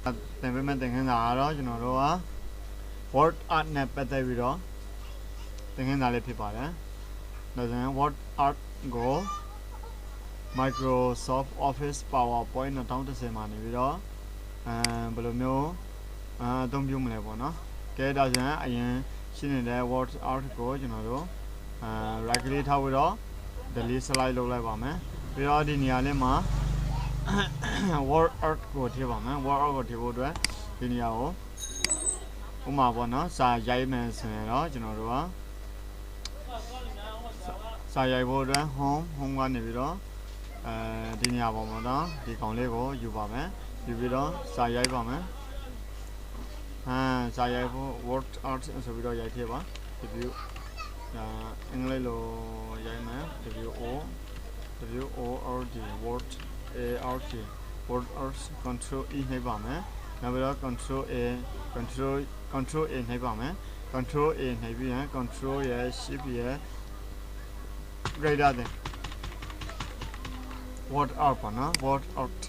Then we met thinking that you know what art net better we do thinking that people doesn't what art go Microsoft Office PowerPoint 2010မှာနေပြီးတော့ဘယ်လိုမျိုးအသုံးပြုမလဲပေါ့နော်ကဲဒါဆိုရင်အရင်ရှင်းနေတဲ့ Word art ကိုကျွန်တော်တို့right click ထားပြီးတော့ delete slide လုပ်လိုက်ပါမယ်ပြီးတော့ဒီနေရာလေးမှာ Word art ကိုထည့်ပါမယ် Word art ကိုထည့်ဖို့အတွက်ဒီနေရာကိုဥပမာပေါ့နော်စာရိုက်မယ်ဆိုရင်တော့ကျွန်တော်တို့ကစာရိုက်ဖို့အတွက် home ကနေပြီးတော့ဒီနေရာပေါ်မှာတော့ဒီကောင်လေးကိုယူပါမယ်ယူပြီးတော့စာရိုက်ပါမယ်စာရိုက်ဖို့ word art ဆိုပြီးတော့ရိုက်ထည့်ပါ w အင်္ဂလိပ်လိုရိုက်မယ် w o r d word a r t word art control e နှိပ်ပါမယ်နောက်ပြီးတော့ control a နှိပ်ပါမယ် control a နှိပ်ပြီးရင် control ရဲ့ shift ရဲ့ greater than word art ပါနော် word art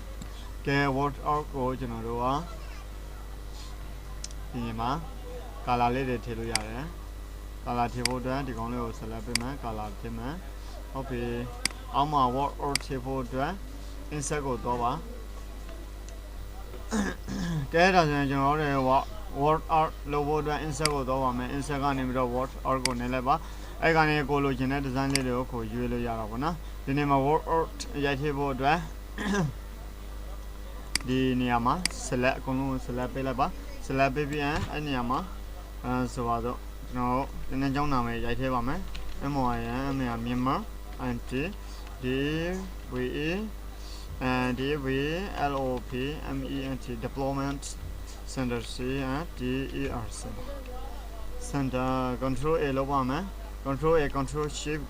ကဲ word art ကိုကျွန်တော်တို့ကဒီမှာ color လေးတွေထည့်လို့ရတယ် color ထည့်ဖို့အတွက်ဒီကောင်လေးကို select ပေးမယ် color ထည့်မယ်ဟုတ်ပြီအောက်မှာ word art ထည့်ဖို့အတွက် insert ကိုတော့ပါကဲဒါဆိုရင်ကျွန်တော်တို့ word art လုပ်ဖို့အတွက် insert ကိုတော့ပါမယ် insert ကနေပြီးတော့ word art ကိုနေလိုက်ပါအဲ့ကနေကိုလိုချင်တဲ့ design လေးတွေကိုရွေးလို့ရတာပေါ့နော်ဒီနေ့မှာ word art ရိုက်ထည့်ဖို့အတွက်ဒီနေရာမှာ select အကုန်လုံး select ပေးလိုက်ပါ select ပေးပြီးရင်အဲ့နေရာမှာဆိုပါတော့ကျွန်တော်နည်းနည်းကြောင်းနာမည်ရိုက်ထည့်ပါမယ် Myanmar int DVLOP Deployment Center CDER Center Control A လုပ်ပါမယ် Control A Control Shift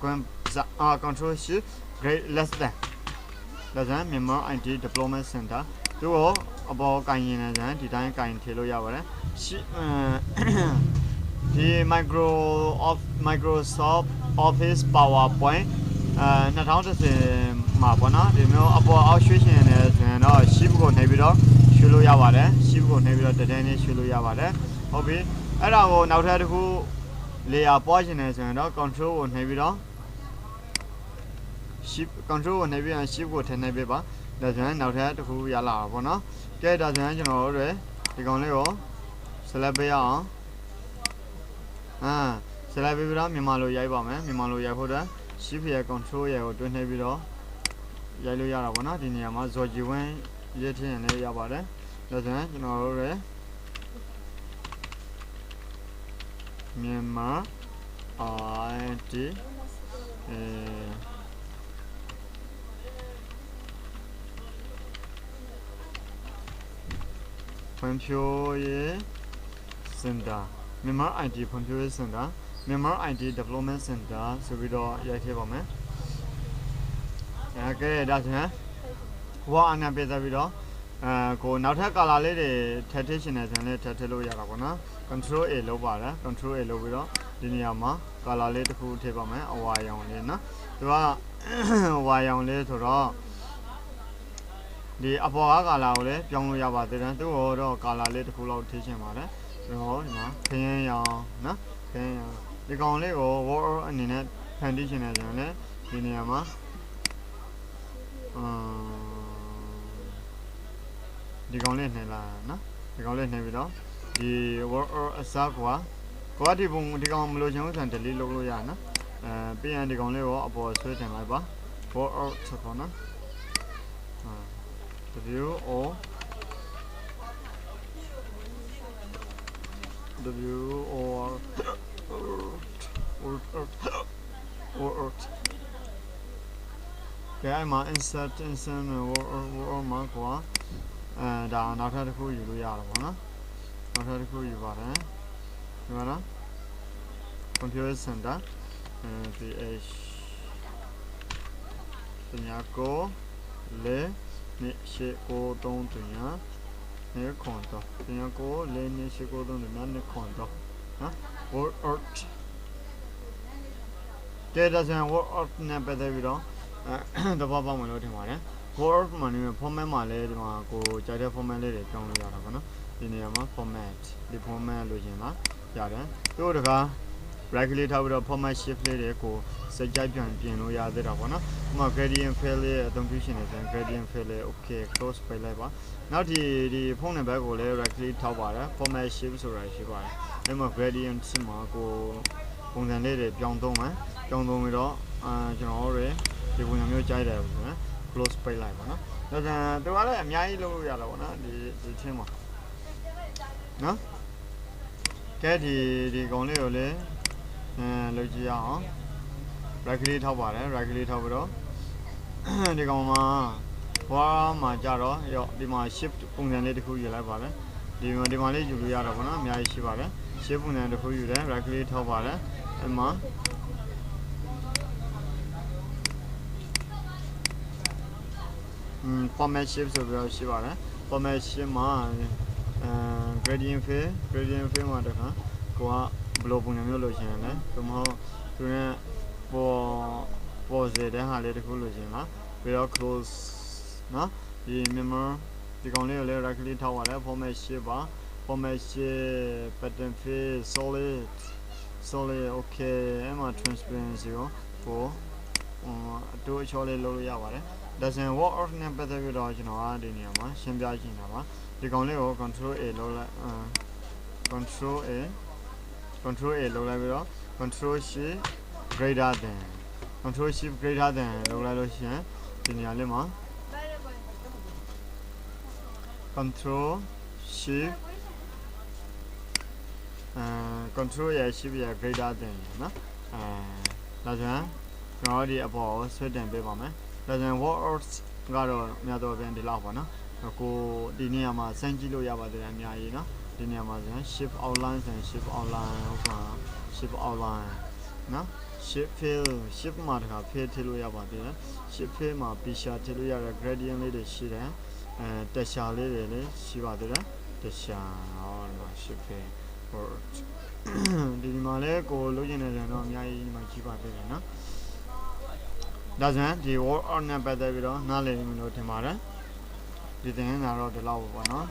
Control Shift Great Less Than Myanmar IT Deployment Center သူ့ကိုအပေါ်ကင်ရင်လည်းဒီတိုင်းကင်ထည့်လို့ရပါတယ်ဒီ Microsoft Office PowerPoint 2010မှာပေါ့နော်ဒီမျိုးအပေါ်အောက်ရွှေ့ရှင်နေဆိုရင်တော့ shift ကိုနှိပ်ပြီးတော့ရွှေ့လို့ရပါတယ် shift ကိုနှိပ်ပြီးတော့တတဲနဲ့ရွှေ့လို့ရပါတယ်ဟုတ်ပြီအဲ့ဒါကိုနောက်ထပ်တစ်ခု layer ပွားရှင်နေဆိုရင်တော့ control ကိုနှိပ်ပြီးတော့ shift control ကိုနှိပ်ပြီးရင် shift ကိုထည့်နှိပ်ပေးပါဒါဆိုရင်နောက်ထပ်တစ်ခုရလာပါပေါ့နော်ကဲဒါဆိုရင်ကျွန်တော်တို့ဒီကောင်လေးကို select ပေးရအောင်select ပေးပြီးတော့မြန်မာလိုရိုက်ပါမယ်မြန်မာလိုရိုက်ဖို့အတွက် shift ရဲ့ control ရဲ့ကိုတွင်းနှိပ်ပြီးတော့ရိုက်လို့ရတာပေါ့နော်ဒီနေရာမှာ George Win ရေးထည့်ရင်လည်းရပါတယ်ဒါဆိုရင်ကျွန်တော်တို့မြန်မာ IT ဖွံ့ဖြိုးရေးစင်တာမြန်မာ IT ဖွံ့ဖြိုးရေးစင်တာမြန်မာ IT Development Center ဆိုပြီးတော့ရိုက်ထည့်ပါမယ်ကဲဒါဆိုရင်ဝါအနာပေးပြီးတော့ကိုနောက်ထပ် color လေးတွေထည့်ထည့်ရှင်နေဆိုရင်လည်းထည့်ထည့်လို့ရတာပေါ့နော် control A လုပ်ပါတယ် control A လုပ်ပြီးတော့ဒီနေရာမှာ color လေးတစ်ခုထည့်ပါမယ်အဝါရောင်လေးနော်သူကဝါရောင်လေးဆိုတော့ဒီအပေါ်က color ကိုလည်းပြောင်းလို့ရပါသေးတယ်သူ့ကိုတော့ color လေးတစ်ခုလောက်ထည့်ရှင်ပါတယ်ကျွန်တော်ဒီမှာခင်းရောင်နော်ခင်းရောင်ဒီကောင်လေးကို word အနေနဲ့ဖန်တီးရှင်နေဆိုရင်လည်းဒီနေရာမှာဒီကောင်လေးနှိပ်လာနော်ဒီကောင်လေးနှိပ်ပြီးတော့ဒီ word အစားကွာဒီပုံဒီကောင်မလို့ချင်ဘူးဆိုရင် delete လုပ်လို့ရနော်ပြီးရင်ဒီကောင်လေးကိုအပေါ်ဆွဲတင်လိုက်ပါ word ဆိုတော့နော်word ကဲအဲ့မှာ insert word မှာကွာဒါနောက်ထပ်တစ်ခုယူလို့ရတာပေါ့နော်နောက်ထပ်တစ်ခုယူပါတယ်ဒီမှာနော် computer center ph ပညာကိုလေနေရှိကိုတုံးတင်ရနေခွန်တော့ပညာကိုလေနေရှိကိုတုံးတင်နေခွန်တော့နော် word art ကဲဒါဆိုရင် word art နဲ့ပတ်သက်ပြီးတော့တဘောပေါက်မယ်လို့ထင်ပါတယ် word မှာနေ format မှာလဲဒီမှာကိုကြိုက်တဲ့ format လေးတွေပြောင်းလို့ရတာပေါ့နော်ဒီနေရာမှာ format ဒီ format လို့ရှင်လားရတယ်တို့တကား right click ထားပြီးတော့ format shift လေးတွေကိုစကြိုက်ပြန်ပြင်လို့ရသေးတာပေါ့နော်ဒီမှာ gradient fill လေးအသုံးပြုရှင်နေဆိုရင် gradient fill လေး okay close ပိတ်လိုက်ပါနောက်ဒီဖုန်းနံပါတ်ကိုလည်း right click ထောက်ပါတယ် format shift ဆိုတာရှိပါတယ်အဲ့မှာ gradient မှာကိုပုံစံလေးတွေပြောင်းသုံးမယ်ပြောင်းသုံးပြီးတော့ကျွန်တော်တို့ဒီပုံစံမျိုးကြိုက်တယ်ဆိုရင် close ပိတ်လိုက်ပါနော်ဒါဆိုရင်သူကလည်းအများကြီးလုပ်လို့ရတာပေါ့နော်ဒီချင်းမှာနော်ကဲဒီကောင်လေးကိုလည်းလုပ်ကြည့်ရအောင် right click ထောက်ပါတယ် right click ထောက်ပြီးတော့ဒီကောင်မှာဘွားမှာကြတော့ရောဒီမှာ shift ပုံစံလေးတစ်ခုယူလိုက်ပါတယ်ဒီမှာလေးယူလို့ရတာပေါ့နော်အများကြီးရှိပါတယ် shift ပုံစံတစ်ခုယူတယ် right click ထောက်ပါတယ်အဲ့မှာformat shift ဆိုပြီးတော့ရှိပါတယ် format shift မှာgradient fill မှာတခါကိုကဘယ်လိုပုံစံမျိုးလိုချင်လဲသို့မဟုတ်သူနဲ့ပေါ်စေတဲ့ဟာလေးတစ်ခုလိုချင်လားပြီးတော့ close နော်ဒီ Myanmar ဒီကောင်လေးကိုလည်း right click ထောက်ပါတယ် format shift ပါ format shift pattern fill solid okay အဲ့မှာ transparency ကိုအတူအချောလေးလုပ်လို့ရပါတယ်ဒါဆိုရင် word order နဲ့ပတ်သက်ပြီးတော့ကျွန်တော်ကဒီနေရာမှာရှင်းပြချင်တာပါဒီကောင်လေးကို control A လုပ်လိုက်control A လုပ်လိုက်ပြီးတော့ control shift greater than လုပ်လိုက်လို့ရှိရင်ဒီနေရာလေးမှာ control shift control ရ shift ရ greater than နော်ဒါဆိုရင်ကျွန်တော်ဒီအပေါ်ကိုဆွဲတင်ပေးပါမယ်ဒါဆိုရင် word order ကတော့များတော့ပြန်ဒီလောက်ပါနော်ကိုဒီနေရာမှာစမ်းကြည့်လို့ရပါတယ်အများကြီးနော်ဒီနေရာမှာဆိုရင် shift outline ဆိုရင် shift outline ဟုတ်ပါ shift outline နော် shift မှာတခါ fill ထည့်လို့ရပါတယ် shift fill မှာ picture ထည့်လို့ရတဲ့ gradient လေးတွေရှိတယ်texture လေးတွေလည်းရှိပါတယ် texture ဟောဒီမှာ shift fill ဟိုဒီမှာလည်းကိုလုပ်ချင်တဲ့ဆိုရင်တော့အများကြီးဒီမှာရှိပါသေးတယ်နော်ဒါဆိုရင်ဒီ word order နဲ့ပတ်သက်ပြီးတော့နားလည်နေလို့ထင်ပါတယ်ဒီသင်ခန်းစာတော့ဒီလောက်ပါပေါ့နော်